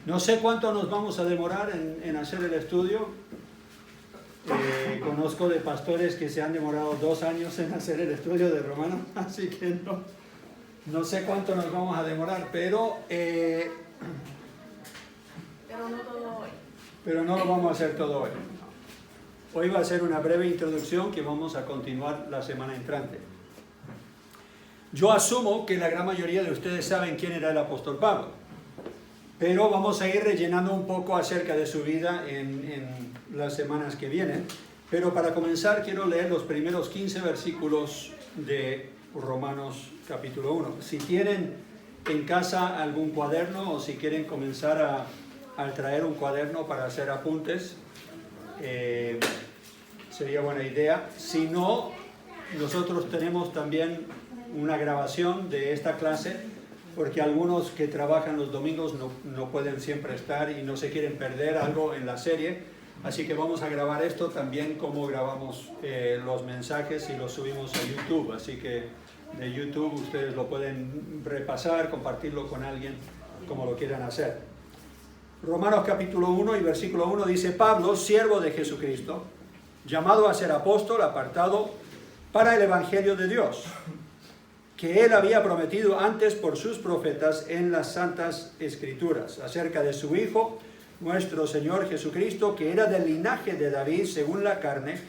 No sé cuánto nos vamos a demorar en hacer el estudio. Conozco de pastores que se han demorado 2 años en hacer el estudio de Romanos, así que no sé cuánto nos vamos a demorar, pero no todo hoy. Pero no lo vamos a hacer todo hoy. Hoy va a ser una breve introducción que vamos a continuar la semana entrante. Yo asumo que la gran mayoría de ustedes saben quién era el apóstol Pablo, pero vamos a ir rellenando un poco acerca de su vida en las semanas que vienen. Pero para comenzar quiero leer los primeros 15 versículos de Romanos capítulo 1. Si tienen en casa algún cuaderno o si quieren comenzar a traer un cuaderno para hacer apuntes, sería buena idea. Si no, nosotros tenemos también una grabación de esta clase, porque algunos que trabajan los domingos no pueden siempre estar y no se quieren perder algo en la serie, así que vamos a grabar esto también como grabamos los mensajes y los subimos a YouTube, así que de YouTube ustedes lo pueden repasar, compartirlo con alguien como lo quieran hacer. Romanos capítulo 1 y versículo 1 dice: Pablo, siervo de Jesucristo, llamado a ser apóstol, apartado para el evangelio de Dios, que él había prometido antes por sus profetas en las santas escrituras, acerca de su Hijo, nuestro Señor Jesucristo, que era del linaje de David según la carne,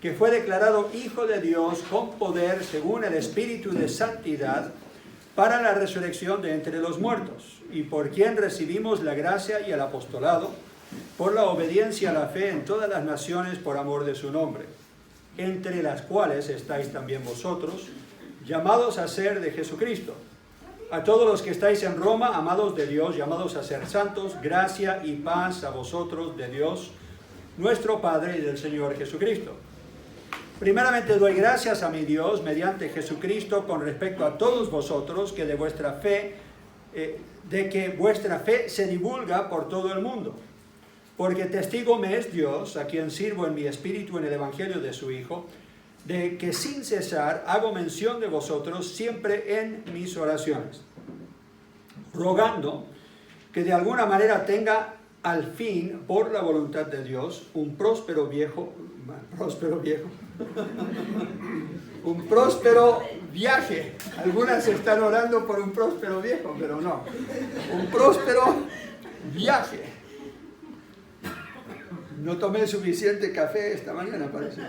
que fue declarado Hijo de Dios con poder según el Espíritu de santidad, para la resurrección de entre los muertos, y por quien recibimos la gracia y el apostolado, por la obediencia a la fe en todas las naciones por amor de su nombre, entre las cuales estáis también vosotros, llamados a ser de Jesucristo. A todos los que estáis en Roma, amados de Dios, llamados a ser santos, gracia y paz a vosotros de Dios, nuestro Padre, y del Señor Jesucristo. Primeramente doy gracias a mi Dios mediante Jesucristo con respecto a todos vosotros, que de vuestra fe, que vuestra fe se divulga por todo el mundo. Porque testigo me es Dios, a quien sirvo en mi espíritu en el evangelio de su Hijo, de que sin cesar hago mención de vosotros siempre en mis oraciones, rogando que de alguna manera tenga al fin, por la voluntad de Dios, un próspero viaje. Algunas están orando por un próspero viejo, pero no. Un próspero viaje. No tomé suficiente café esta mañana, parece.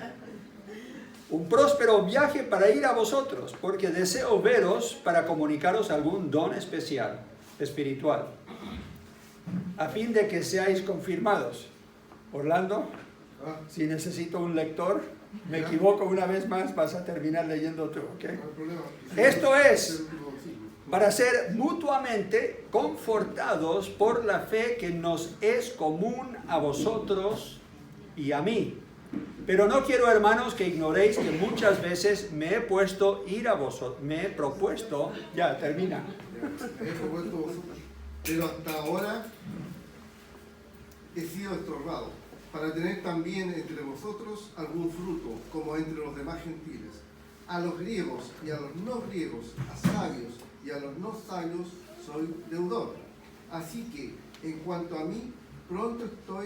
Un próspero viaje para ir a vosotros, porque deseo veros para comunicaros algún don espiritual, a fin de que seáis confirmados. Orlando, si necesito un lector, me equivoco una vez más, vas a terminar leyendo tú, ¿ok? Esto es para ser mutuamente confortados por la fe que nos es común a vosotros y a mí. Pero no quiero, hermanos, que ignoréis que muchas veces me he propuesto, ya, termina. Pero hasta ahora he sido estorbado, para tener también entre vosotros algún fruto, como entre los demás gentiles. A los griegos y a los no griegos, a sabios y a los no sabios, soy deudor. Así que, en cuanto a mí, pronto estoy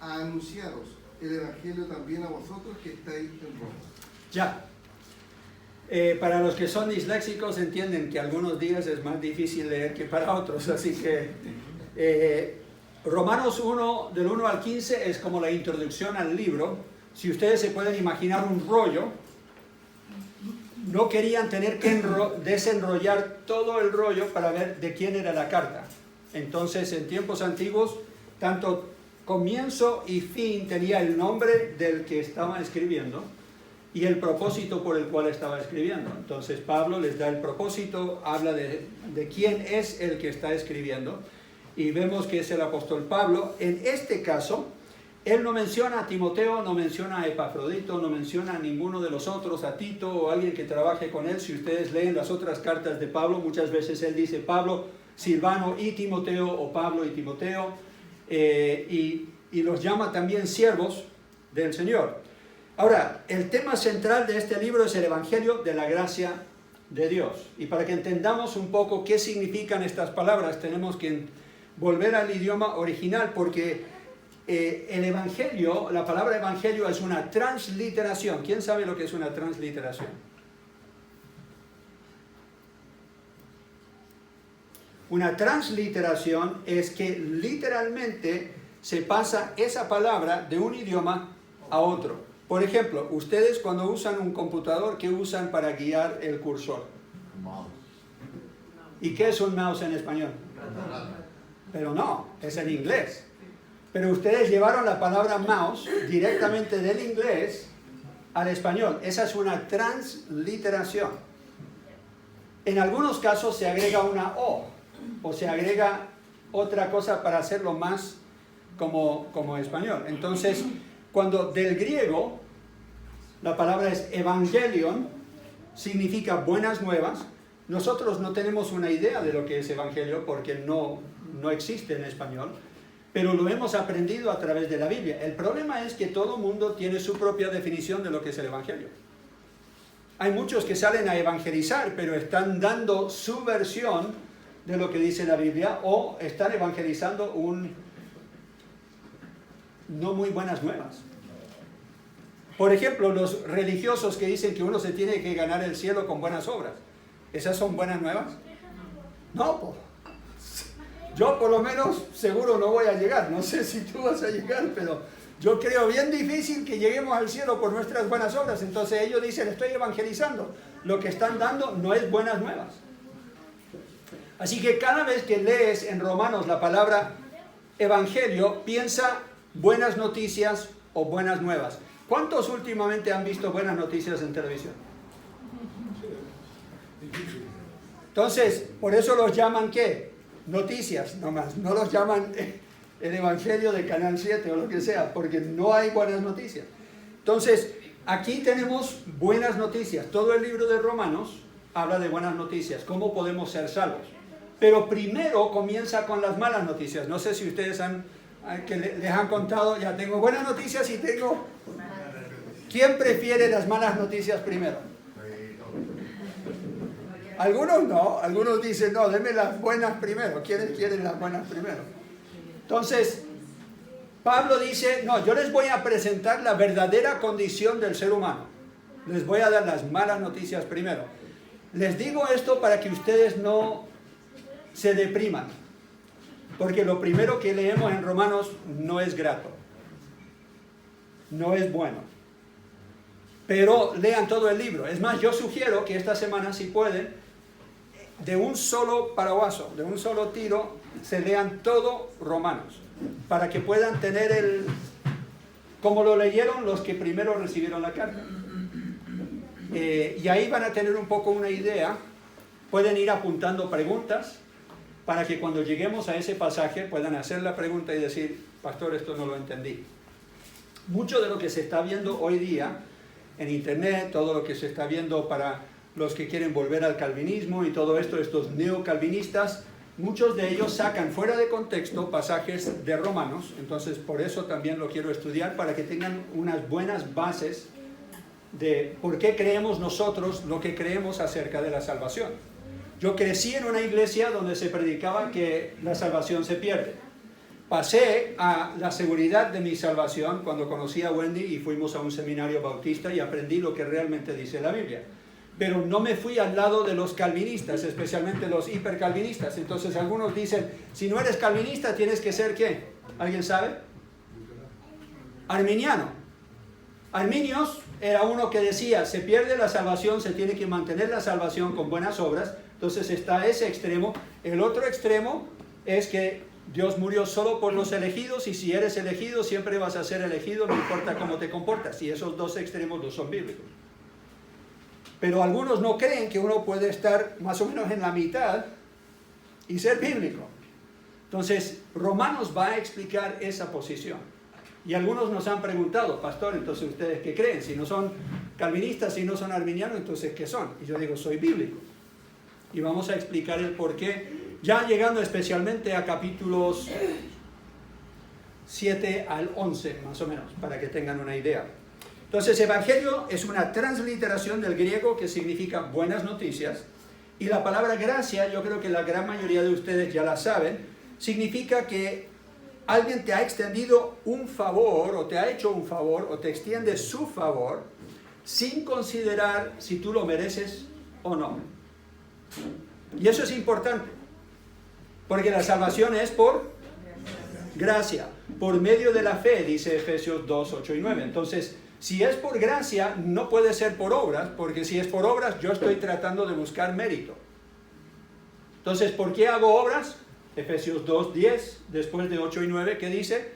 a anunciaros el evangelio también a vosotros que estáis en Roma. Ya. Para los que son disléxicos entienden que algunos días es más difícil leer que para otros, así que Romanos 1, del 1 al 15 es como la introducción al libro. Si ustedes se pueden imaginar un rollo, no querían tener que desenrollar todo el rollo para ver de quién era la carta. Entonces, en tiempos antiguos, tanto comienzo y fin tenía el nombre del que estaba escribiendo y el propósito por el cual estaba escribiendo. Entonces Pablo les da el propósito, habla de quién es el que está escribiendo, y vemos que es el apóstol Pablo. En este caso, él no menciona a Timoteo, no menciona a Epafrodito, no menciona a ninguno de los otros, a Tito o a alguien que trabaje con él. Si ustedes leen las otras cartas de Pablo, muchas veces él dice Pablo, Silvano y Timoteo, o Pablo y Timoteo, y los llama también siervos del Señor. Ahora, el tema central de este libro es el Evangelio de la gracia de Dios. Y para que entendamos un poco qué significan estas palabras, tenemos que volver al idioma original, porque el evangelio, la palabra evangelio es una transliteración. ¿Quién sabe lo que es una transliteración? Una transliteración es que literalmente se pasa esa palabra de un idioma a otro. Por ejemplo, ustedes cuando usan un computador, ¿qué usan para guiar el cursor? Mouse. ¿Y qué es un mouse en español? Pero no, es en inglés. Pero ustedes llevaron la palabra mouse directamente del inglés al español. Esa es una transliteración. En algunos casos se agrega una o se agrega otra cosa para hacerlo más como español. Entonces, cuando del griego la palabra es evangelion, significa buenas nuevas, nosotros no tenemos una idea de lo que es evangelio porque no existe en español, pero lo hemos aprendido a través de la Biblia. El problema es que todo mundo tiene su propia definición de lo que es el evangelio. Hay muchos que salen a evangelizar, pero están dando su versión de lo que dice la Biblia, o están evangelizando no muy buenas nuevas. Por ejemplo, los religiosos que dicen que uno se tiene que ganar el cielo con buenas obras, ¿esas son buenas nuevas? No, yo por lo menos seguro no voy a llegar. No sé si tú vas a llegar, pero yo creo bien difícil que lleguemos al cielo por nuestras buenas obras. Entonces ellos dicen, estoy evangelizando. Lo que están dando no es buenas nuevas. Así que cada vez que lees en Romanos la palabra evangelio, piensa buenas noticias o buenas nuevas. ¿Cuántos últimamente han visto buenas noticias en televisión? Entonces, por eso los llaman ¿qué? Noticias nomás. No los llaman el evangelio de Canal 7 o lo que sea, porque no hay buenas noticias. Entonces, aquí tenemos buenas noticias. Todo el libro de Romanos habla de buenas noticias, cómo podemos ser salvos. Pero primero comienza con las malas noticias. No sé si ustedes les han contado, ya tengo buenas noticias y tengo... ¿Quién prefiere las malas noticias primero? Algunos no, algunos dicen, no, denme las buenas primero. ¿Quiénes quieren las buenas primero? Entonces, Pablo dice, no, yo les voy a presentar la verdadera condición del ser humano. Les voy a dar las malas noticias primero. Les digo esto para que ustedes no se depriman, porque lo primero que leemos en Romanos no es grato, no es bueno. Pero lean todo el libro. Es más, yo sugiero que esta semana, si pueden, de un solo paraguaso, de un solo tiro, se lean todo Romanos, para que puedan tener como lo leyeron los que primero recibieron la carta. Y ahí van a tener un poco una idea. Pueden ir apuntando preguntas, para que cuando lleguemos a ese pasaje puedan hacer la pregunta y decir, pastor, esto no lo entendí. Mucho de lo que se está viendo hoy día en internet, todo lo que se está viendo para los que quieren volver al calvinismo y todo esto, estos neocalvinistas, muchos de ellos sacan fuera de contexto pasajes de Romanos. Entonces por eso también lo quiero estudiar, para que tengan unas buenas bases de por qué creemos nosotros lo que creemos acerca de la salvación. Yo crecí en una iglesia donde se predicaba que la salvación se pierde. Pasé a la seguridad de mi salvación cuando conocí a Wendy y fuimos a un seminario bautista y aprendí lo que realmente dice la Biblia. Pero no me fui al lado de los calvinistas, especialmente los hipercalvinistas. Entonces algunos dicen, si no eres calvinista tienes que ser ¿qué? ¿Alguien sabe? Arminiano. Arminios era uno que decía, se pierde la salvación, se tiene que mantener la salvación con buenas obras. Entonces está ese extremo. El otro extremo es que Dios murió solo por los elegidos, y si eres elegido siempre vas a ser elegido, no importa cómo te comportas. Y esos dos extremos no son bíblicos. Pero algunos no creen que uno puede estar más o menos en la mitad y ser bíblico. Entonces, Romanos va a explicar esa posición. Y algunos nos han preguntado, pastor, entonces ¿ustedes qué creen? Si no son calvinistas, si no son arminianos, entonces ¿qué son? Y yo digo, soy bíblico. Y vamos a explicar el por qué, ya llegando especialmente a capítulos 7 al 11, más o menos, para que tengan una idea. Entonces, evangelio es una transliteración del griego que significa buenas noticias, y la palabra gracia, yo creo que la gran mayoría de ustedes ya la saben, significa que alguien te ha extendido un favor, o te ha hecho un favor, o te extiende su favor, sin considerar si tú lo mereces o no. Y eso es importante, porque la salvación es por gracia, por medio de la fe, dice Efesios 2, 8 y 9. Entonces, si es por gracia, no puede ser por obras, porque si es por obras, yo estoy tratando de buscar mérito. Entonces, ¿por qué hago obras? Efesios 2, 10, después de 8 y 9, ¿qué dice?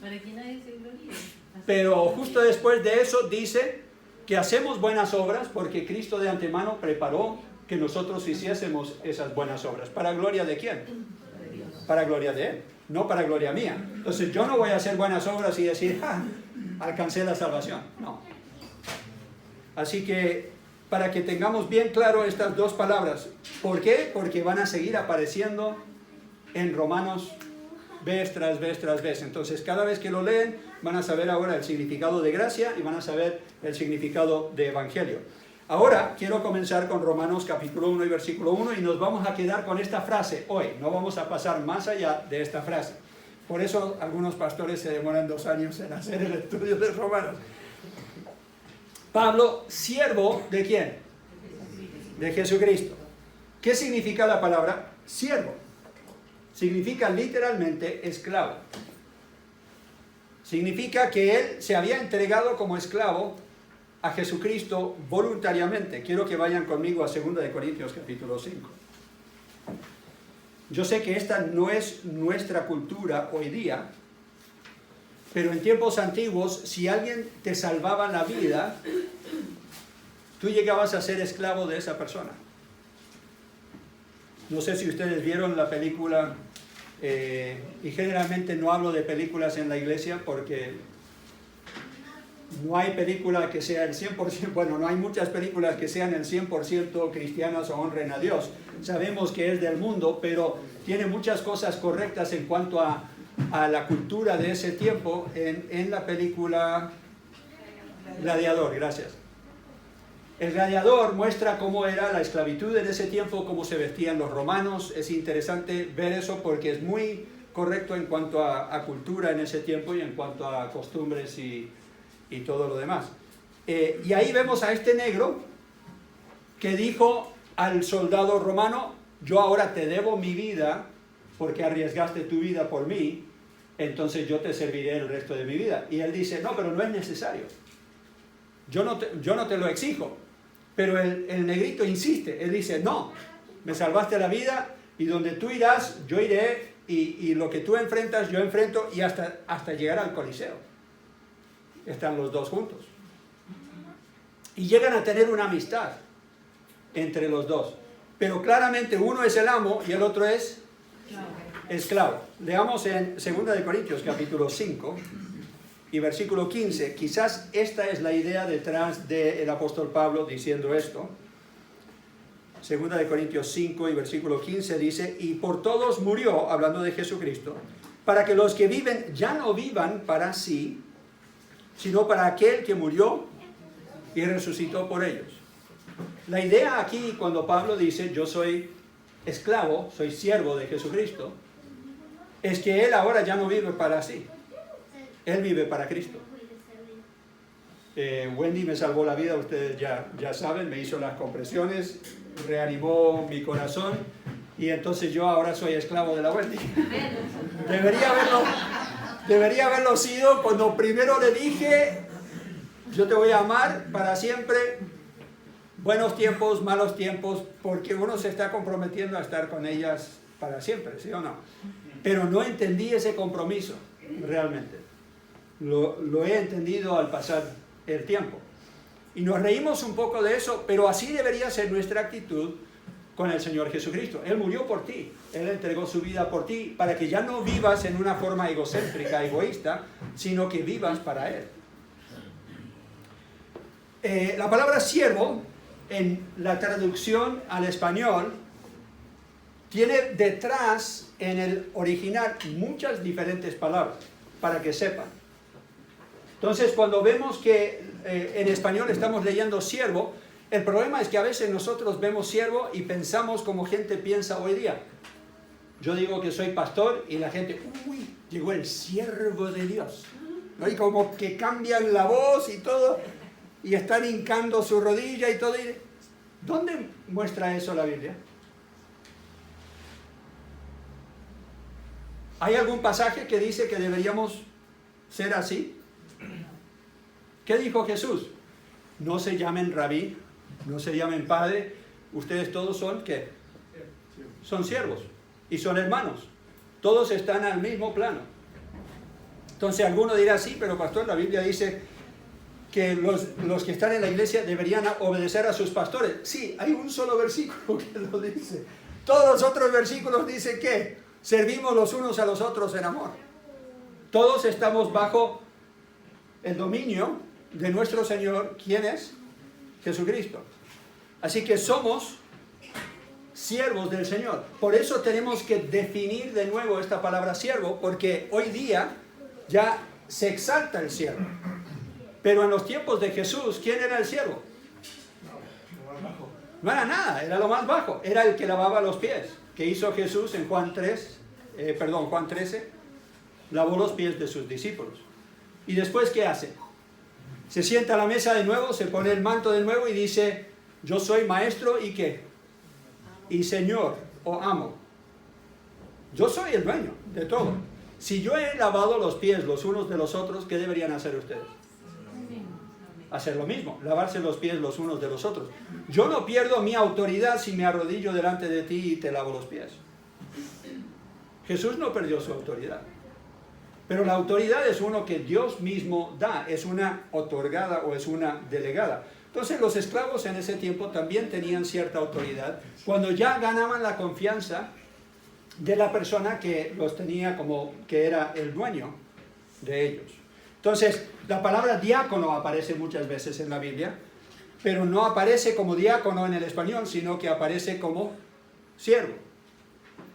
Para que nadie se gloríe. Pero justo después de eso dice que hacemos buenas obras porque Cristo de antemano preparó que nosotros hiciésemos esas buenas obras. ¿Para gloria de quién? Para gloria de Él, no para gloria mía. Entonces yo no voy a hacer buenas obras y decir, alcancé la salvación. No. Así que para que tengamos bien claro estas dos palabras. ¿Por qué? Porque van a seguir apareciendo en Romanos vez tras vez tras vez. Entonces cada vez que lo leen van a saber ahora el significado de gracia y van a saber el significado de evangelio. Ahora quiero comenzar con Romanos capítulo 1 y versículo 1 y nos vamos a quedar con esta frase hoy. No vamos a pasar más allá de esta frase. Por eso algunos pastores se demoran 2 años en hacer el estudio de Romanos. Pablo, siervo ¿de quién? De Jesucristo. ¿Qué significa la palabra siervo? Significa literalmente esclavo. Significa que él se había entregado como esclavo a Jesucristo voluntariamente. Quiero que vayan conmigo a 2 Corintios capítulo 5. Yo sé que esta no es nuestra cultura hoy día, pero en tiempos antiguos, si alguien te salvaba la vida, tú llegabas a ser esclavo de esa persona. No sé si ustedes vieron la película, y generalmente no hablo de películas en la iglesia porque no hay película que sea el 100%, bueno, no hay muchas películas que sean el 100% cristianas o honren a Dios. Sabemos que es del mundo, pero tiene muchas cosas correctas en cuanto a la cultura de ese tiempo en la película Gladiador, gracias. El Gladiador muestra cómo era la esclavitud en ese tiempo, cómo se vestían los romanos. Es interesante ver eso porque es muy correcto en cuanto a cultura en ese tiempo y en cuanto a costumbres y todo lo demás. Y ahí vemos a este negro que dijo al soldado romano, yo ahora te debo mi vida porque arriesgaste tu vida por mí, entonces yo te serviré el resto de mi vida. Y él dice, no, pero no es necesario. Yo no te lo exijo. Pero el negrito insiste, él dice, no, me salvaste la vida y donde tú irás, yo iré y lo que tú enfrentas, yo enfrento y hasta llegar al Coliseo. Están los dos juntos. Y llegan a tener una amistad entre los dos. Pero claramente uno es el amo y el otro es esclavo. Leamos en 2 Corintios capítulo 5 y versículo 15. Quizás esta es la idea detrás del apóstol Pablo diciendo esto. 2 Corintios 5 y versículo 15 dice, y por todos murió, hablando de Jesucristo, para que los que viven ya no vivan para sí, sino para aquel que murió y resucitó por ellos. La idea aquí, cuando Pablo dice, yo soy esclavo, soy siervo de Jesucristo, es que él ahora ya no vive para sí, él vive para Cristo. Wendy me salvó la vida, ustedes ya saben, me hizo las compresiones, reanimó mi corazón, y entonces yo ahora soy esclavo de la Wendy. Debería haberlo sido cuando primero le dije, yo te voy a amar para siempre, buenos tiempos, malos tiempos, porque uno se está comprometiendo a estar con ellas para siempre, ¿sí o no? Pero no entendí ese compromiso, realmente. Lo he entendido al pasar el tiempo. Y nos reímos un poco de eso, pero así debería ser nuestra actitud con el Señor Jesucristo. Él murió por ti, Él entregó su vida por ti, para que ya no vivas en una forma egocéntrica, egoísta, sino que vivas para Él. La palabra siervo, en la traducción al español, tiene detrás en el original muchas diferentes palabras, para que sepan. Entonces, cuando vemos que en español estamos leyendo siervo, El problema es que a veces nosotros vemos siervo y pensamos como gente piensa hoy día. Yo digo que soy pastor y la gente, uy, llegó el siervo de Dios, ¿no? Y como que cambian la voz y todo, y están hincando su rodilla y todo. ¿Dónde muestra eso la Biblia? ¿Hay algún pasaje que dice que deberíamos ser así? ¿Qué dijo Jesús? No se llamen rabí, no se llamen padre, ustedes todos son, ¿qué? Son siervos y son hermanos. Todos están al mismo plano. Entonces alguno dirá, sí, pero pastor, la Biblia dice que los que están en la iglesia deberían obedecer a sus pastores. Sí, hay un solo versículo que lo dice. Todos los otros versículos dicen que servimos los unos a los otros en amor. Todos estamos bajo el dominio de nuestro Señor. ¿Quién es? Jesucristo. Así que somos siervos del Señor. Por eso tenemos que definir de nuevo esta palabra siervo, porque hoy día ya se exalta el siervo. Pero en los tiempos de Jesús, ¿quién era el siervo? No era nada, era lo más bajo. Era el que lavaba los pies. ¿Qué hizo Jesús en Juan 13? Lavó los pies de sus discípulos. ¿Y después qué hace? Se sienta a la mesa de nuevo, se pone el manto de nuevo y dice, yo soy maestro y ¿qué? Y señor o amo. Yo soy el dueño de todo. Si yo he lavado los pies los unos de los otros, ¿qué deberían hacer ustedes? Hacer lo mismo, lavarse los pies los unos de los otros. Yo no pierdo mi autoridad si me arrodillo delante de ti y te lavo los pies. Jesús no perdió su autoridad. Pero la autoridad es uno que Dios mismo da, es una otorgada o es una delegada. Entonces los esclavos en ese tiempo también tenían cierta autoridad cuando ya ganaban la confianza de la persona que los tenía como que era el dueño de ellos. Entonces la palabra diácono aparece muchas veces en la Biblia, pero no aparece como diácono en el español, sino que aparece como siervo.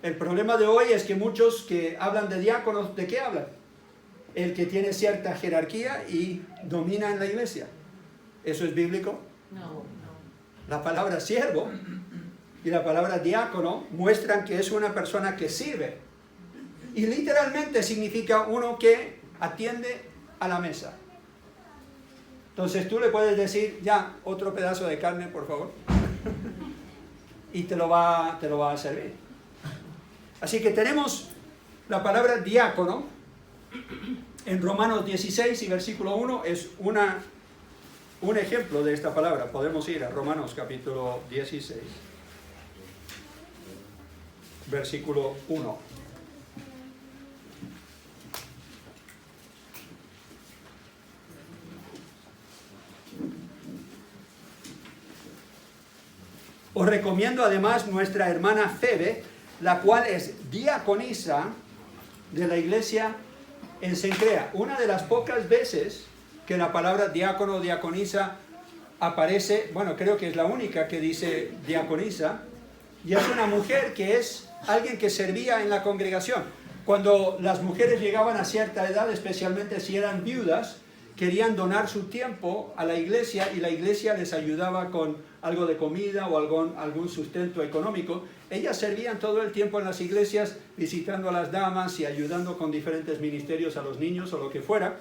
El problema de hoy es que muchos que hablan de diáconos, ¿de qué hablan? El que tiene cierta jerarquía y domina en la iglesia. ¿Eso es bíblico? No. La palabra siervo y la palabra diácono muestran que es una persona que sirve. Y literalmente significa uno que atiende a la mesa. Entonces tú le puedes decir, ya, otro pedazo de carne, por favor. Y te lo va a servir. Así que tenemos la palabra diácono en Romanos 16 y versículo 1 es un ejemplo de esta palabra. Podemos ir a Romanos capítulo 16, versículo 1. Os recomiendo además nuestra hermana Febe, la cual es diaconisa de la iglesia en Cencrea. Una de las pocas veces que la palabra diácono o diaconisa aparece, bueno, creo que es la única que dice diaconisa, y es una mujer que es alguien que servía en la congregación. Cuando las mujeres llegaban a cierta edad, especialmente si eran viudas, querían donar su tiempo a la iglesia y la iglesia les ayudaba con algo de comida o algún sustento económico. Ellas servían todo el tiempo en las iglesias visitando a las damas y ayudando con diferentes ministerios a los niños o lo que fuera.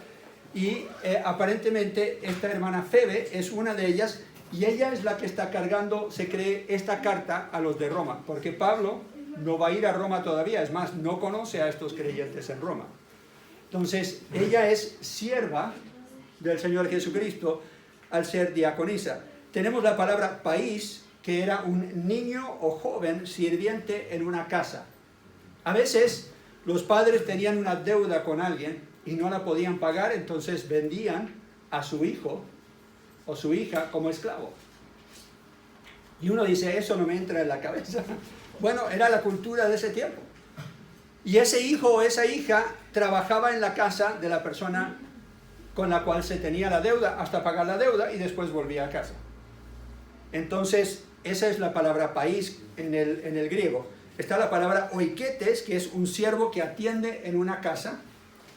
Y aparentemente esta hermana Febe es una de ellas y ella es la que está cargando, se cree, esta carta a los de Roma. Porque Pablo no va a ir a Roma todavía, es más, no conoce a estos creyentes en Roma. Entonces ella es sierva del Señor Jesucristo al ser diaconisa. Tenemos la palabra país, que era un niño o joven sirviente en una casa. A veces los padres tenían una deuda con alguien y no la podían pagar, entonces vendían a su hijo o su hija como esclavo. Y uno dice, eso no me entra en la cabeza. Bueno, era la cultura de ese tiempo. Y ese hijo o esa hija trabajaba en la casa de la persona con la cual se tenía la deuda hasta pagar la deuda y después volvía a casa. Entonces, esa es la palabra país en el griego. Está la palabra oiketes, que es un siervo que atiende en una casa,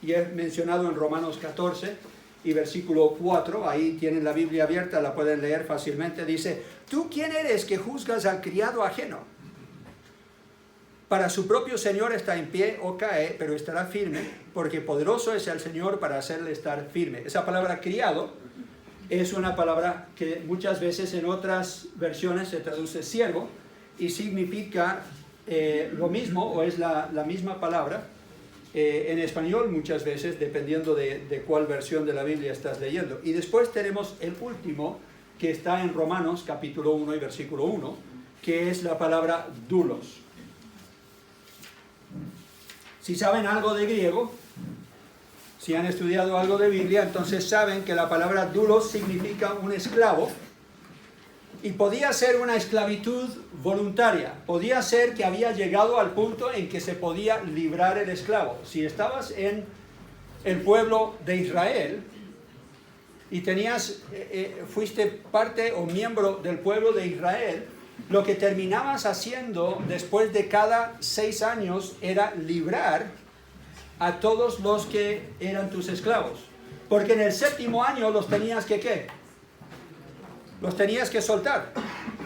y es mencionado en Romanos 14, y versículo 4, ahí tienen la Biblia abierta, la pueden leer fácilmente, dice: ¿tú quién eres que juzgas al criado ajeno? Para su propio Señor está en pie o cae, pero estará firme, porque poderoso es el Señor para hacerle estar firme. Esa palabra criado es una palabra que muchas veces en otras versiones se traduce siervo y significa lo mismo, o es la misma palabra en español muchas veces, dependiendo de cuál versión de la Biblia estás leyendo. Y después tenemos el último, que está en Romanos capítulo 1 y versículo 1, que es la palabra doulos. Si saben algo de griego, si han estudiado algo de Biblia, entonces saben que la palabra doulos significa un esclavo, y podía ser una esclavitud voluntaria, podía ser que había llegado al punto en que se podía librar el esclavo. Si estabas en el pueblo de Israel y fuiste parte o miembro del pueblo de Israel, lo que terminabas haciendo después de cada 6 años era librar a todos los que eran tus esclavos. Porque en el 7º año los tenías que, ¿qué? Los tenías que soltar.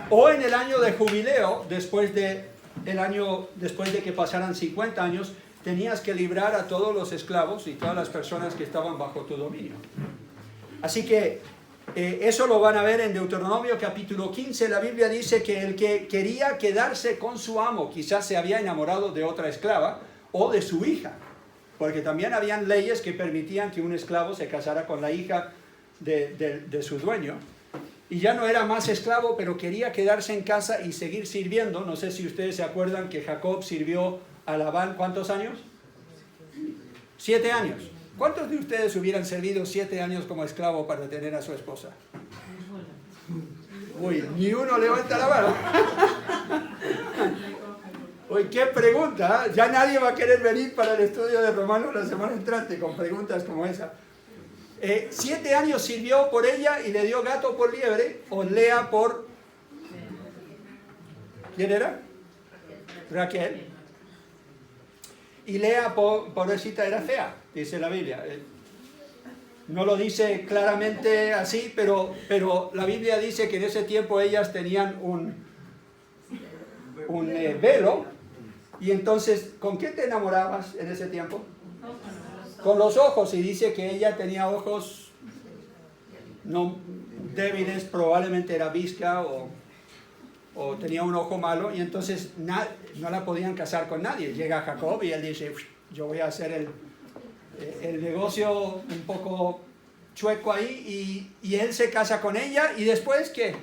O en el año de jubileo, después de que pasaran 50 años, tenías que librar a todos los esclavos y todas las personas que estaban bajo tu dominio. Así que eso lo van a ver en Deuteronomio capítulo 15. La Biblia dice que el que quería quedarse con su amo, quizás se había enamorado de otra esclava o de su hija, porque también habían leyes que permitían que un esclavo se casara con la hija de su dueño, y ya no era más esclavo, pero quería quedarse en casa y seguir sirviendo. No sé si ustedes se acuerdan que Jacob sirvió a Labán, ¿cuántos años? 7 años. ¿Cuántos de ustedes hubieran servido 7 años como esclavo para tener a su esposa? Uy, ni uno levanta la mano. Uy, qué pregunta, ¿eh? Ya nadie va a querer venir para el estudio de Romanos la semana entrante con preguntas como esa. 7 años sirvió por ella y le dio gato por liebre, o Lea por... ¿Quién era? Raquel. Y Lea, pobrecita, era fea, dice la Biblia. No lo dice claramente así, pero la Biblia dice que en ese tiempo ellas tenían un velo. Y entonces, ¿con qué te enamorabas en ese tiempo? Con los ojos. Y dice que ella tenía ojos no débiles, probablemente era visca o tenía un ojo malo, y entonces no la podían casar con nadie. Llega Jacob y él dice: yo voy a hacer el negocio un poco chueco ahí, y él se casa con ella, y después ¿qué?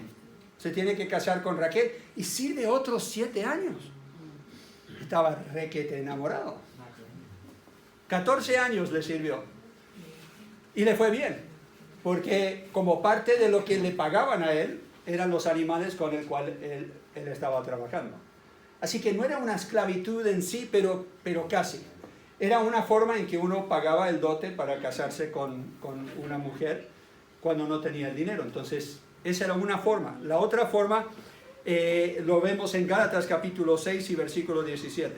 Se tiene que casar con Raquel y sirve otros 7 años. Estaba requete enamorado. 14 años le sirvió y le fue bien, porque como parte de lo que le pagaban a él eran los animales con el cual él estaba trabajando. Así que no era una esclavitud en sí, pero casi. Era una forma en que uno pagaba el dote para casarse con una mujer cuando no tenía el dinero. Entonces, esa era una forma. La otra forma lo vemos en Gálatas capítulo 6 y versículo 17.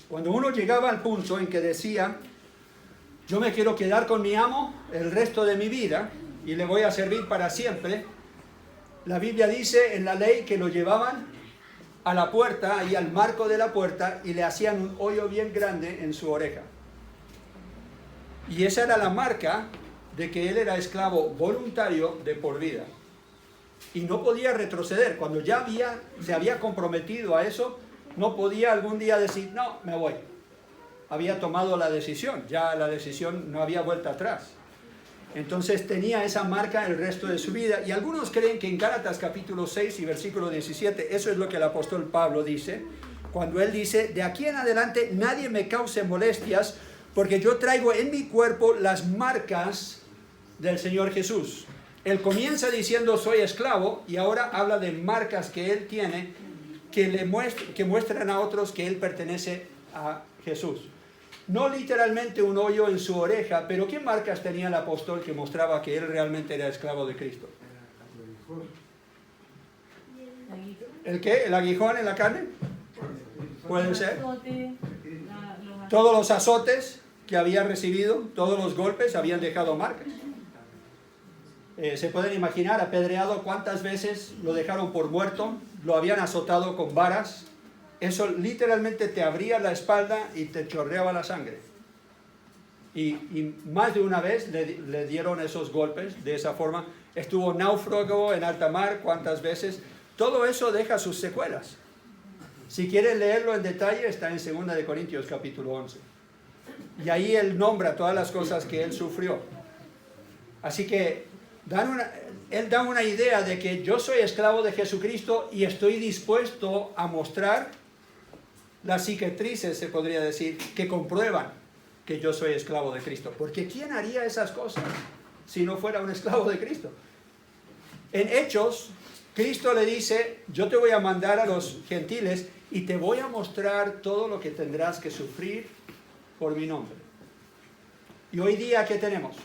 Cuando uno llegaba al punto en que decía: yo me quiero quedar con mi amo el resto de mi vida y le voy a servir para siempre, la Biblia dice en la ley que lo llevaban a la puerta y al marco de la puerta y le hacían un hoyo bien grande en su oreja. Y esa era la marca de que él era esclavo voluntario de por vida. Y no podía retroceder. Cuando ya se había comprometido a eso, no podía algún día decir: no, me voy. Había tomado la decisión, ya la decisión no había vuelta atrás. Entonces tenía esa marca el resto de su vida. Y algunos creen que en Gálatas capítulo 6 y versículo 17, eso es lo que el apóstol Pablo dice, cuando él dice: de aquí en adelante nadie me cause molestias, porque yo traigo en mi cuerpo las marcas del Señor Jesús. Él comienza diciendo: soy esclavo, y ahora habla de marcas que él tiene, que muestran a otros que él pertenece a Jesús. No literalmente un hoyo en su oreja, pero ¿qué marcas tenía el apóstol que mostraba que él realmente era esclavo de Cristo? ¿El qué? ¿El aguijón en la carne? Puede ser. Los Todos los azotes que había recibido, todos los golpes habían dejado marcas. Se pueden imaginar, apedreado, cuántas veces lo dejaron por muerto, lo habían azotado con varas. Eso literalmente te abría la espalda y te chorreaba la sangre. Y más de una vez le dieron esos golpes de esa forma. Estuvo náufrago en alta mar, cuántas veces. Todo eso deja sus secuelas. Si quieren leerlo en detalle, está en 2 de Corintios capítulo 11. Y ahí él nombra todas las cosas que él sufrió. Así que él da una idea de que yo soy esclavo de Jesucristo y estoy dispuesto a mostrar las cicatrices, se podría decir, que comprueban que yo soy esclavo de Cristo. Porque ¿quién haría esas cosas si no fuera un esclavo de Cristo? En Hechos, Cristo le dice, yo te voy a mandar a los gentiles y te voy a mostrar todo lo que tendrás que sufrir por mi nombre. Y hoy día, ¿qué tenemos?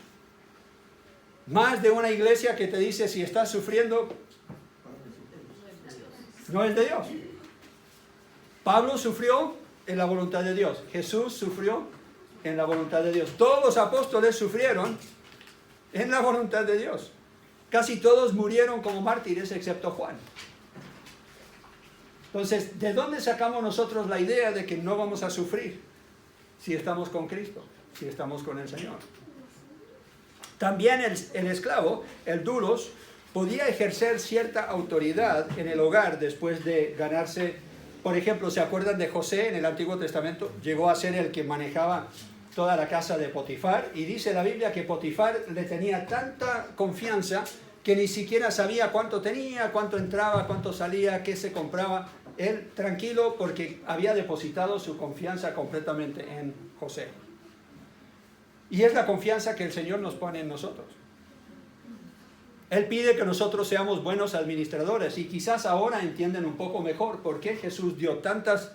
Más de una iglesia que te dice, si estás sufriendo, no es de Dios. Pablo sufrió en la voluntad de Dios. Jesús sufrió en la voluntad de Dios. Todos los apóstoles sufrieron en la voluntad de Dios. Casi todos murieron como mártires, excepto Juan. Entonces, ¿de dónde sacamos nosotros la idea de que no vamos a sufrir si estamos con Cristo, si estamos con el Señor? También el esclavo, el dulos, podía ejercer cierta autoridad en el hogar después de ganarse. Por ejemplo, ¿se acuerdan de José en el Antiguo Testamento? Llegó a ser el que manejaba toda la casa de Potifar, y dice la Biblia que Potifar le tenía tanta confianza que ni siquiera sabía cuánto tenía, cuánto entraba, cuánto salía, qué se compraba. Él tranquilo porque había depositado su confianza completamente en José. Y es la confianza que el Señor nos pone en nosotros. Él pide que nosotros seamos buenos administradores, y quizás ahora entienden un poco mejor por qué Jesús dio tantas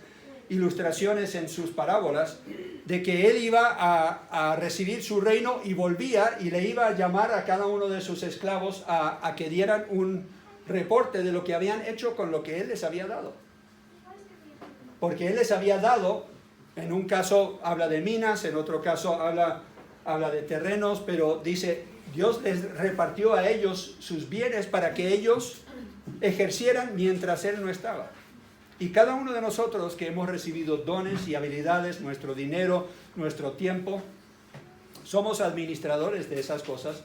ilustraciones en sus parábolas de que Él iba a recibir su reino y volvía y le iba a llamar a cada uno de sus esclavos a que dieran un reporte de lo que habían hecho con lo que Él les había dado. Porque Él les había dado, en un caso habla de minas, en otro caso habla de terrenos, pero dice, Dios les repartió a ellos sus bienes para que ellos ejercieran mientras Él no estaba. Y cada uno de nosotros que hemos recibido dones y habilidades, nuestro dinero, nuestro tiempo, somos administradores de esas cosas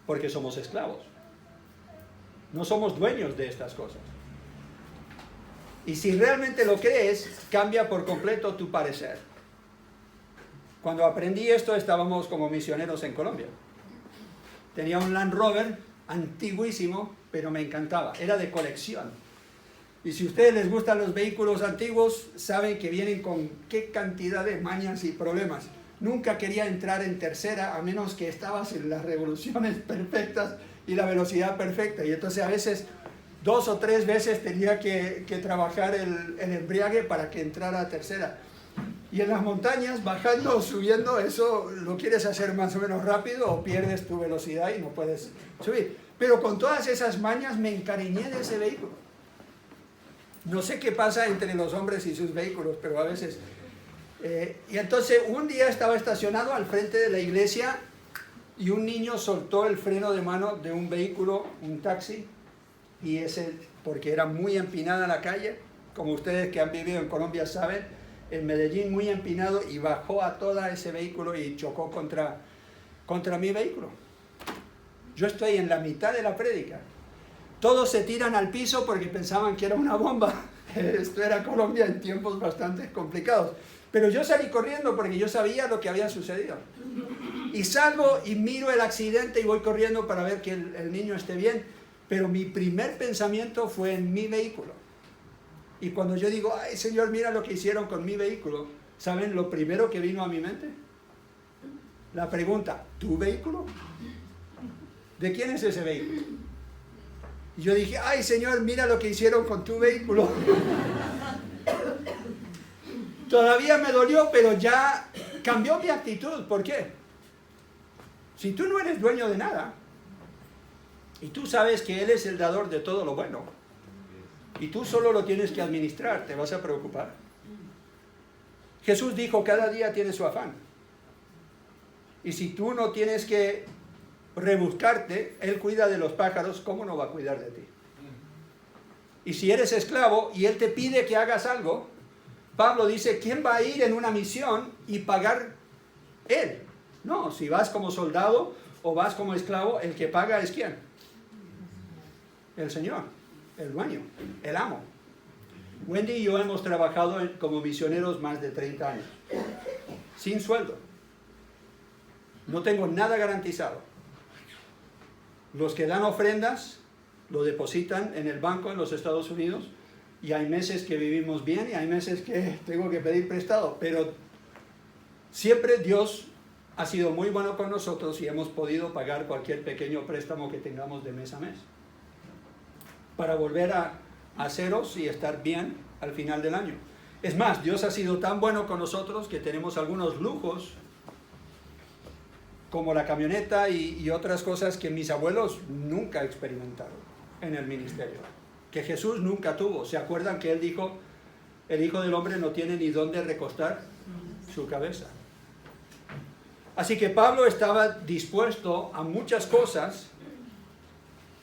porque somos esclavos. No somos dueños de estas cosas. Y si realmente lo crees, cambia por completo tu parecer. Cuando aprendí esto, estábamos como misioneros en Colombia. Tenía un Land Rover antiguísimo, pero me encantaba. Era de colección. Y si a ustedes les gustan los vehículos antiguos, saben que vienen con qué cantidad de mañas y problemas. Nunca quería entrar en tercera a menos que estabas en las revoluciones perfectas y la velocidad perfecta. Y entonces a veces 2 o 3 veces tenía que trabajar el embriague para que entrara a tercera. Y en las montañas, bajando o subiendo, eso lo quieres hacer más o menos rápido o pierdes tu velocidad y no puedes subir. Pero con todas esas mañas me encariñé de ese vehículo. No sé qué pasa entre los hombres y sus vehículos, pero a veces... y entonces un día estaba estacionado al frente de la iglesia y un niño soltó el freno de mano de un vehículo, un taxi, y porque era muy empinada la calle, como ustedes que han vivido en Colombia saben, en Medellín muy empinado, y bajó a todo ese vehículo y chocó contra mi vehículo. Yo estoy en la mitad de la prédica. Todos se tiran al piso porque pensaban que era una bomba. Esto era Colombia en tiempos bastante complicados. Pero yo salí corriendo porque yo sabía lo que había sucedido. Y salgo y miro el accidente y voy corriendo para ver que el niño esté bien. Pero mi primer pensamiento fue en mi vehículo. Y cuando yo digo, ay Señor, mira lo que hicieron con mi vehículo, ¿saben lo primero que vino a mi mente? La pregunta, ¿tu vehículo? ¿De quién es ese vehículo? Y yo dije, ay Señor, mira lo que hicieron con tu vehículo. Todavía me dolió, pero ya cambió mi actitud. ¿Por qué? Si tú no eres dueño de nada, y tú sabes que Él es el dador de todo lo bueno, y tú solo lo tienes que administrar, ¿te vas a preocupar? Jesús dijo, cada día tiene su afán. Y si tú no tienes que rebuscarte, Él cuida de los pájaros, ¿cómo no va a cuidar de ti? Y si eres esclavo y Él te pide que hagas algo, Pablo dice, ¿quién va a ir en una misión y pagar Él? No, si vas como soldado o vas como esclavo, el que paga es ¿quién? El Señor, el dueño, el amo. Wendy y yo hemos trabajado como misioneros más de 30 años, sin sueldo. No tengo nada garantizado. Los que dan ofrendas lo depositan en el banco en los Estados Unidos y hay meses que vivimos bien y hay meses que tengo que pedir prestado, pero siempre Dios ha sido muy bueno con nosotros y hemos podido pagar cualquier pequeño préstamo que tengamos de mes a mes para volver a ceros y estar bien al final del año. Es más, Dios ha sido tan bueno con nosotros que tenemos algunos lujos como la camioneta y otras cosas que mis abuelos nunca experimentaron en el ministerio, que Jesús nunca tuvo. ¿Se acuerdan que Él dijo, el Hijo del Hombre no tiene ni dónde recostar su cabeza? Así que Pablo estaba dispuesto a muchas cosas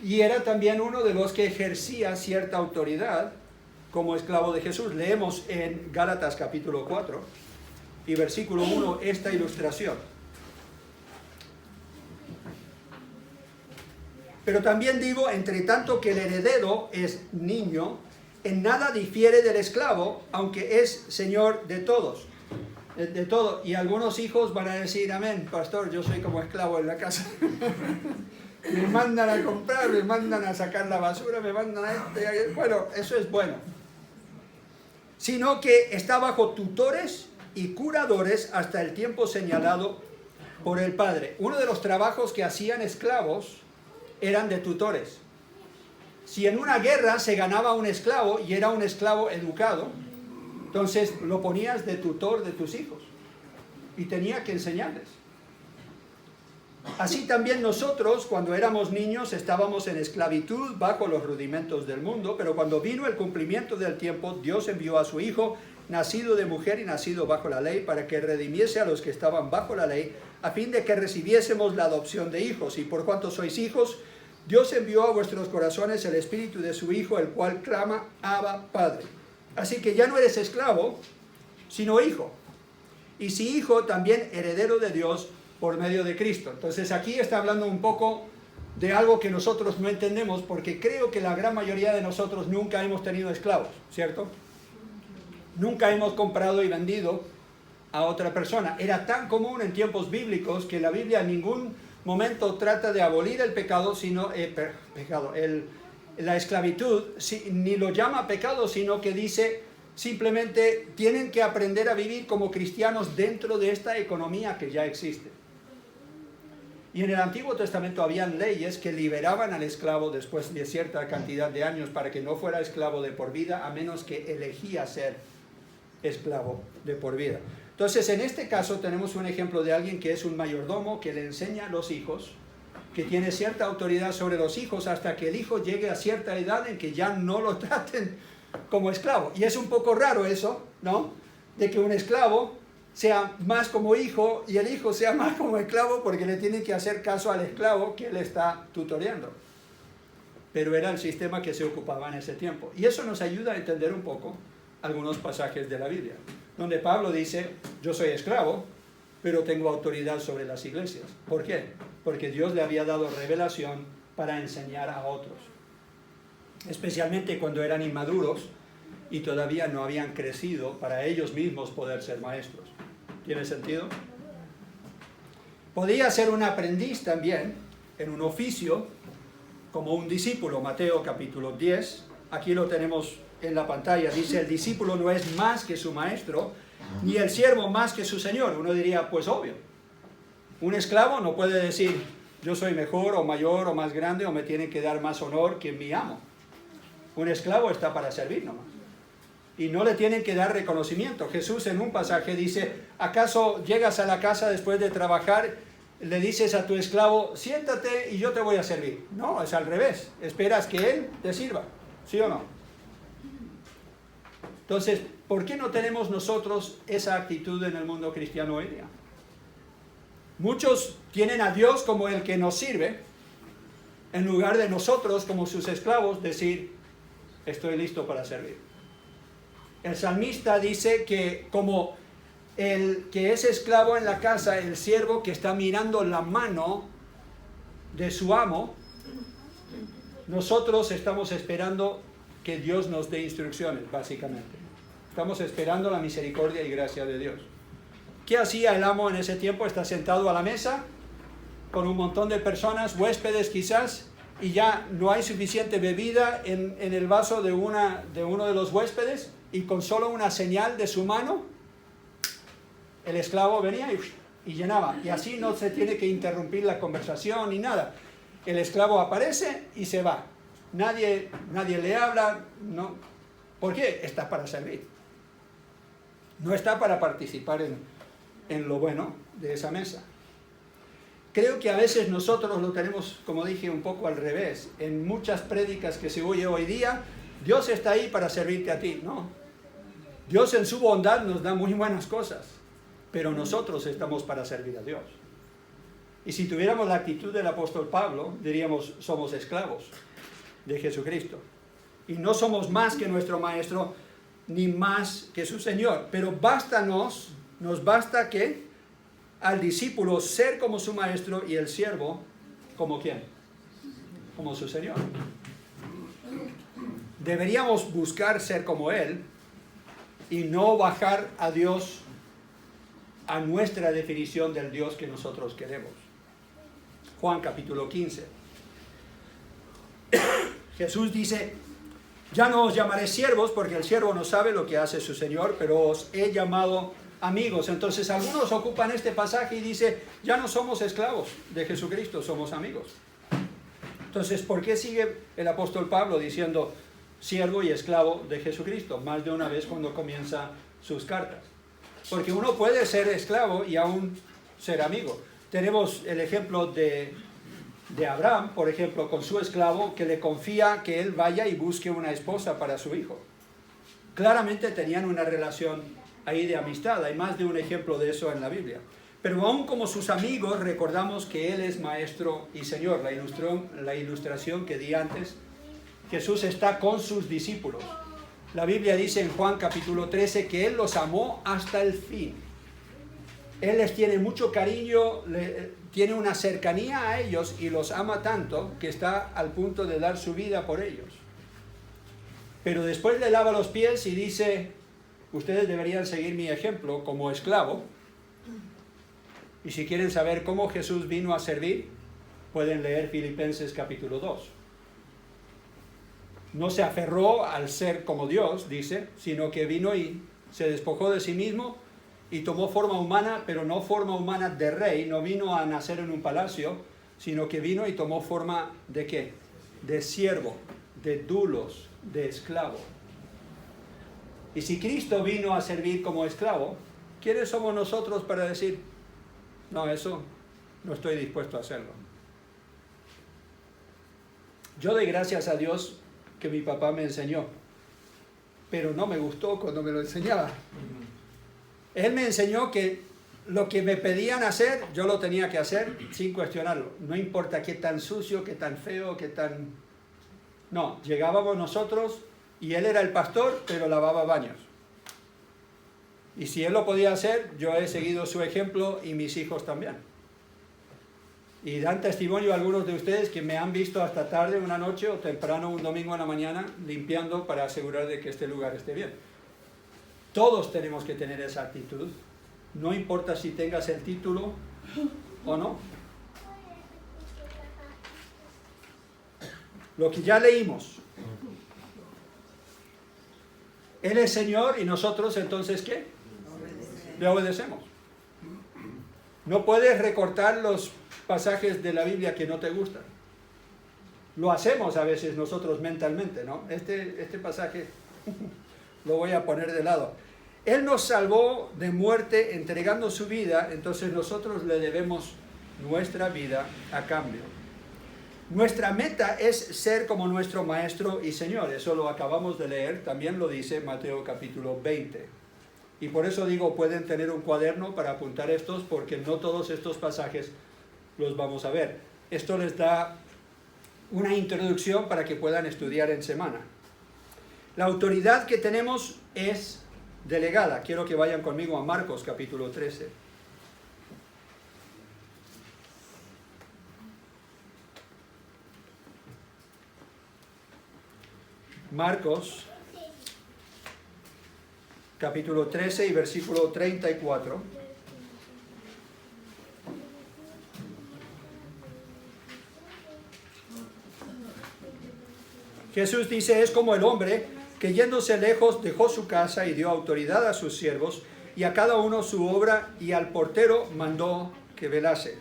y era también uno de los que ejercía cierta autoridad como esclavo de Jesús. Leemos en Gálatas capítulo 4 y versículo 1 esta ilustración. Pero también digo, entre tanto que el heredero es niño, en nada difiere del esclavo, aunque es señor de todos. De todo. Y algunos hijos van a decir, amén, pastor, yo soy como esclavo en la casa. Me mandan a comprar, me mandan a sacar la basura, me mandan a bueno, eso es bueno. Sino que está bajo tutores y curadores hasta el tiempo señalado por el padre. Uno de los trabajos que hacían esclavos eran de tutores. Si en una guerra se ganaba un esclavo y era un esclavo educado, entonces lo ponías de tutor de tus hijos y tenía que enseñarles. Así también nosotros, cuando éramos niños, estábamos en esclavitud bajo los rudimentos del mundo, pero cuando vino el cumplimiento del tiempo, Dios envió a su Hijo, nacido de mujer y nacido bajo la ley, para que redimiese a los que estaban bajo la ley, a fin de que recibiésemos la adopción de hijos. Y por cuanto sois hijos, Dios envió a vuestros corazones el espíritu de su Hijo, el cual clama, Abba, Padre. Así que ya no eres esclavo, sino hijo. Y si hijo, también heredero de Dios por medio de Cristo. Entonces aquí está hablando un poco de algo que nosotros no entendemos, porque creo que la gran mayoría de nosotros nunca hemos tenido esclavos, ¿cierto? Nunca hemos comprado y vendido a otra persona. Era tan común en tiempos bíblicos que la Biblia en ningún momento trata de abolir el pecado, sino la esclavitud, ni lo llama pecado, sino que dice simplemente tienen que aprender a vivir como cristianos dentro de esta economía que ya existe. Y en el Antiguo Testamento habían leyes que liberaban al esclavo después de cierta cantidad de años para que no fuera esclavo de por vida, a menos que elegía ser esclavo de por vida. Entonces, en este caso tenemos un ejemplo de alguien que es un mayordomo que le enseña a los hijos, que tiene cierta autoridad sobre los hijos hasta que el hijo llegue a cierta edad en que ya no lo traten como esclavo. Y es un poco raro eso, ¿no? De que un esclavo sea más como hijo y el hijo sea más como esclavo, porque le tiene que hacer caso al esclavo que él está tutoreando. Pero era el sistema que se ocupaba en ese tiempo. Y eso nos ayuda a entender un poco algunos pasajes de la Biblia, donde Pablo dice, yo soy esclavo, pero tengo autoridad sobre las iglesias. ¿Por qué? Porque Dios le había dado revelación para enseñar a otros, especialmente cuando eran inmaduros y todavía no habían crecido para ellos mismos poder ser maestros. ¿Tiene sentido? Podía ser un aprendiz también en un oficio como un discípulo. Mateo capítulo 10, aquí lo tenemos en la pantalla, dice, el discípulo no es más que su maestro, ni el siervo más que su señor. Uno diría, pues obvio, un esclavo no puede decir, yo soy mejor o mayor o más grande o me tienen que dar más honor que mi amo. Un esclavo está para servir nomás. Y no le tienen que dar reconocimiento. Jesús en un pasaje dice, ¿acaso llegas a la casa después de trabajar, le dices a tu esclavo, siéntate y yo te voy a servir? No, es al revés. Esperas que él te sirva, ¿sí o no? Entonces, ¿por qué no tenemos nosotros esa actitud en el mundo cristiano hoy día? Muchos tienen a Dios como el que nos sirve, en lugar de nosotros, como sus esclavos, decir, estoy listo para servir. El salmista dice que como el que es esclavo en la casa, el siervo que está mirando la mano de su amo, nosotros estamos esperando que Dios nos dé instrucciones, básicamente. Estamos esperando la misericordia y gracia de Dios. ¿Qué hacía el amo en ese tiempo? Está sentado a la mesa con un montón de personas, huéspedes quizás, y ya no hay suficiente bebida en el vaso de uno de los huéspedes, y con solo una señal de su mano, el esclavo venía y llenaba. Y así no se tiene que interrumpir la conversación ni nada. El esclavo aparece y se va. Nadie le habla. No. ¿Por qué? Está para servir. No está para participar en lo bueno de esa mesa. Creo que a veces nosotros lo tenemos, como dije, un poco al revés. En muchas prédicas que se oye hoy día, Dios está ahí para servirte a ti. No. Dios en su bondad nos da muy buenas cosas, pero nosotros estamos para servir a Dios. Y si tuviéramos la actitud del apóstol Pablo, diríamos, somos esclavos de Jesucristo. Y no somos más que nuestro Maestro, ni más que su Señor. Pero nos basta que al discípulo ser como su Maestro y el siervo, ¿como quién? Como su Señor. Deberíamos buscar ser como Él y no bajar a Dios a nuestra definición del Dios que nosotros queremos. Juan capítulo 15. Jesús dice, ya no os llamaré siervos porque el siervo no sabe lo que hace su Señor, pero os he llamado amigos. Entonces algunos ocupan este pasaje y dicen, ya no somos esclavos de Jesucristo, somos amigos. Entonces, ¿por qué sigue el apóstol Pablo diciendo siervo y esclavo de Jesucristo? Más de una vez cuando comienza sus cartas. Porque uno puede ser esclavo y aún ser amigo. Tenemos el ejemplo de Abraham, por ejemplo, con su esclavo, que le confía que él vaya y busque una esposa para su hijo. Claramente tenían una relación ahí de amistad. Hay más de un ejemplo de eso en la Biblia. Pero aún como sus amigos, recordamos que Él es Maestro y Señor. La ilustración que di antes, Jesús está con sus discípulos. La Biblia dice en Juan capítulo 13 que Él los amó hasta el fin. Él les tiene mucho cariño, tiene una cercanía a ellos y los ama tanto que está al punto de dar su vida por ellos. Pero después le lava los pies y dice, ustedes deberían seguir mi ejemplo como esclavo. Y si quieren saber cómo Jesús vino a servir, pueden leer Filipenses capítulo 2. No se aferró al ser como Dios, dice, sino que vino y se despojó de sí mismo y tomó forma humana, pero no forma humana de rey, no vino a nacer en un palacio, sino que vino y tomó forma ¿de qué? De siervo, de dulos, de esclavo. Y si Cristo vino a servir como esclavo, ¿quiénes somos nosotros para decir, no, eso no estoy dispuesto a hacerlo? Yo doy gracias a Dios que mi papá me enseñó, pero no me gustó cuando me lo enseñaba. Él me enseñó que lo que me pedían hacer, yo lo tenía que hacer sin cuestionarlo. No importa qué tan sucio, qué tan feo, qué tan... No, llegábamos nosotros y él era el pastor, pero lavaba baños. Y si él lo podía hacer, yo he seguido su ejemplo y mis hijos también. Y dan testimonio a algunos de ustedes que me han visto hasta tarde una noche o temprano un domingo en la mañana limpiando para asegurar de que este lugar esté bien. Todos tenemos que tener esa actitud. No importa si tengas el título o no. Lo que ya leímos. Él es Señor y nosotros entonces ¿qué? Le obedecemos. No puedes recortar los pasajes de la Biblia que no te gustan. Lo hacemos a veces nosotros mentalmente, ¿no? Este pasaje lo voy a poner de lado. Él nos salvó de muerte entregando su vida, entonces nosotros le debemos nuestra vida a cambio. Nuestra meta es ser como nuestro Maestro y Señor. Eso lo acabamos de leer, también lo dice Mateo capítulo 20. Y por eso digo, pueden tener un cuaderno para apuntar estos, porque no todos estos pasajes los vamos a ver. Esto les da una introducción para que puedan estudiar en semana. La autoridad que tenemos es delegada. Quiero que vayan conmigo a Marcos capítulo 13. Marcos capítulo 13 y versículo 34. Jesús dice, es como el hombre que yéndose lejos dejó su casa y dio autoridad a sus siervos y a cada uno su obra, y al portero mandó que velase.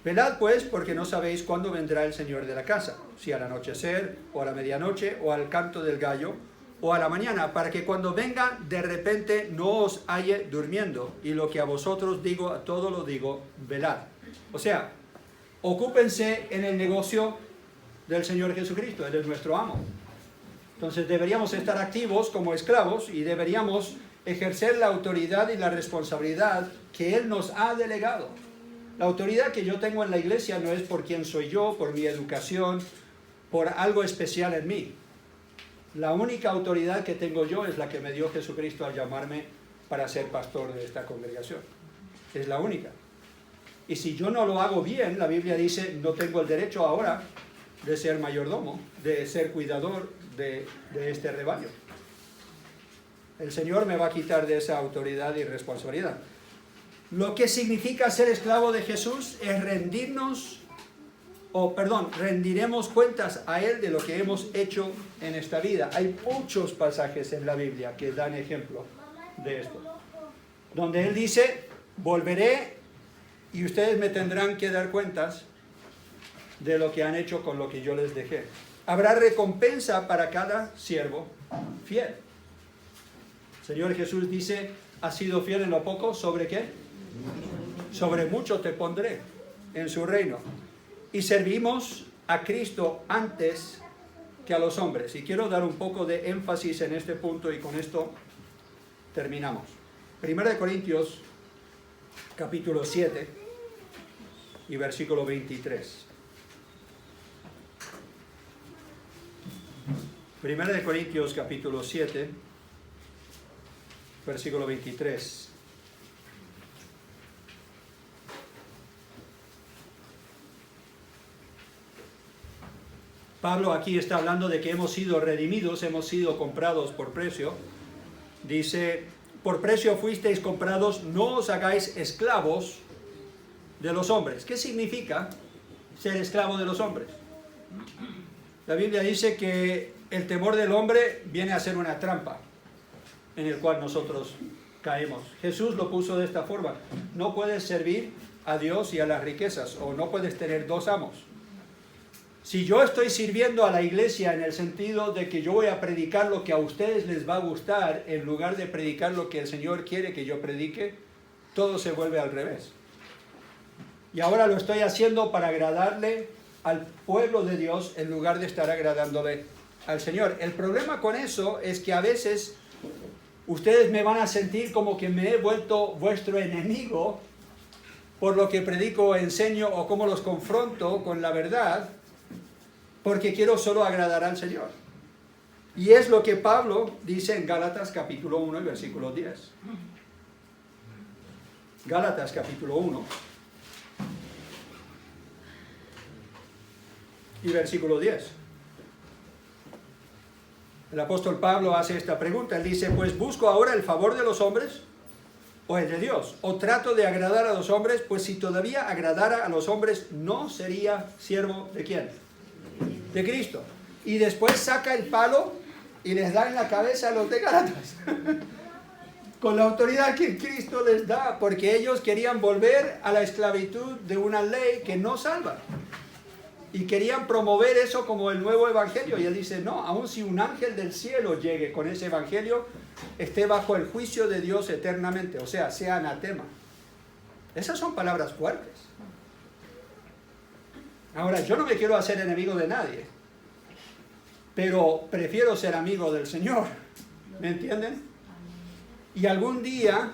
Velad pues, porque no sabéis cuándo vendrá el Señor de la casa, si al anochecer, o a la medianoche, o al canto del gallo, o a la mañana, para que cuando venga de repente no os halle durmiendo. Y lo que a vosotros digo, a todo lo digo, velad. O sea, ocúpense en el negocio del Señor Jesucristo. Él es nuestro amo. Entonces deberíamos estar activos como esclavos y deberíamos ejercer la autoridad y la responsabilidad que Él nos ha delegado. La autoridad que yo tengo en la iglesia no es por quién soy yo, por mi educación, por algo especial en mí. La única autoridad que tengo yo es la que me dio Jesucristo al llamarme para ser pastor de esta congregación. Es la única. Y si yo no lo hago bien, la Biblia dice, no tengo el derecho ahora de ser mayordomo, de ser cuidador de este rebaño. El Señor me va a quitar de esa autoridad y responsabilidad. Lo que significa ser esclavo de Jesús es rendiremos cuentas a Él de lo que hemos hecho en esta vida. Hay muchos pasajes en la Biblia que dan ejemplo de esto, donde Él dice, volveré y ustedes me tendrán que dar cuentas de lo que han hecho con lo que yo les dejé. Habrá recompensa para cada siervo fiel. El Señor Jesús dice, ¿has sido fiel en lo poco? ¿Sobre qué? Sobre mucho te pondré en su reino. Y servimos a Cristo antes que a los hombres. Y quiero dar un poco de énfasis en este punto y con esto terminamos. 1 Corintios capítulo 7 y versículo 23. 1 Corintios capítulo 7, versículo 23. Pablo aquí está hablando de que hemos sido redimidos, hemos sido comprados por precio. Dice, por precio fuisteis comprados, no os hagáis esclavos de los hombres. ¿Qué significa ser esclavo de los hombres? La Biblia dice que el temor del hombre viene a ser una trampa en el cual nosotros caemos. Jesús lo puso de esta forma. No puedes servir a Dios y a las riquezas, o no puedes tener dos amos. Si yo estoy sirviendo a la iglesia en el sentido de que yo voy a predicar lo que a ustedes les va a gustar, en lugar de predicar lo que el Señor quiere que yo predique, todo se vuelve al revés. Y ahora lo estoy haciendo para agradarle al pueblo de Dios en lugar de estar agradándole al Señor. El problema con eso es que a veces ustedes me van a sentir como que me he vuelto vuestro enemigo por lo que predico o enseño, o cómo los confronto con la verdad, porque quiero solo agradar al Señor. Y es lo que Pablo dice en Gálatas capítulo 1 y versículo 10. Gálatas capítulo 1 y versículo 10. El apóstol Pablo hace esta pregunta. Él dice, pues busco ahora el favor de los hombres o el de Dios, o trato de agradar a los hombres, pues si todavía agradara a los hombres, no sería siervo ¿de quién? De Cristo. Y después saca el palo y les da en la cabeza a los de Gálatas con la autoridad que Cristo les da, porque ellos querían volver a la esclavitud de una ley que no salva y querían promover eso como el nuevo evangelio. Y él dice, no, aun si un ángel del cielo llegue con ese evangelio, esté bajo el juicio de Dios eternamente, o sea anatema. Esas son palabras fuertes. Ahora, yo no me quiero hacer enemigo de nadie, pero prefiero ser amigo del Señor. ¿Me entienden? Y algún día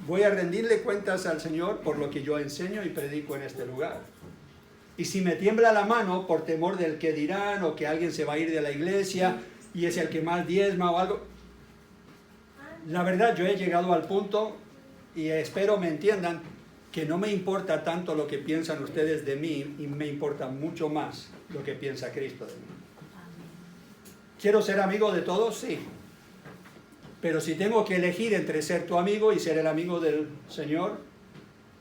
voy a rendirle cuentas al Señor por lo que yo enseño y predico en este lugar. Y si me tiembla la mano por temor del que dirán o que alguien se va a ir de la iglesia y es el que más diezma o algo, la verdad yo he llegado al punto, y espero me entiendan, que no me importa tanto lo que piensan ustedes de mí y me importa mucho más lo que piensa Cristo de mí. ¿Quiero ser amigo de todos? Sí. Pero si tengo que elegir entre ser tu amigo y ser el amigo del Señor,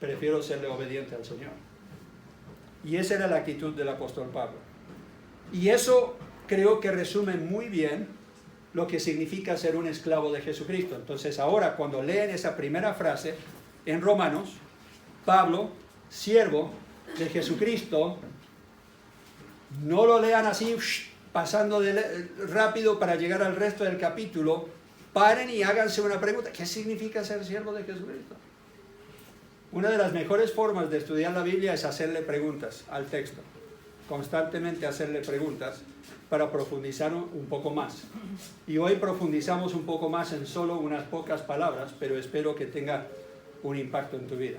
prefiero serle obediente al Señor. Y esa era la actitud del apóstol Pablo. Y eso creo que resume muy bien lo que significa ser un esclavo de Jesucristo. Entonces ahora cuando leen esa primera frase en Romanos, Pablo, siervo de Jesucristo, no lo lean así, pasando rápido para llegar al resto del capítulo. Paren y háganse una pregunta. ¿Qué significa ser siervo de Jesucristo? Una de las mejores formas de estudiar la Biblia es hacerle preguntas al texto. Constantemente hacerle preguntas para profundizar un poco más. Y hoy profundizamos un poco más en solo unas pocas palabras, pero espero que tenga un impacto en tu vida.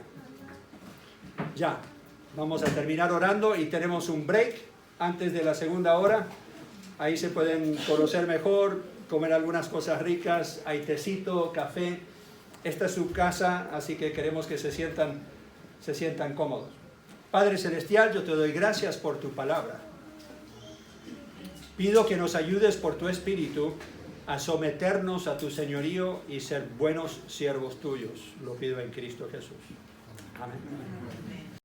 Ya, vamos a terminar orando y tenemos un break antes de la segunda hora. Ahí se pueden conocer mejor, comer algunas cosas ricas, hay tecito, café. Esta es su casa, así que queremos que se sientan cómodos. Padre Celestial, yo te doy gracias por tu palabra. Pido que nos ayudes por tu Espíritu a someternos a tu señorío y ser buenos siervos tuyos. Lo pido en Cristo Jesús. Amén.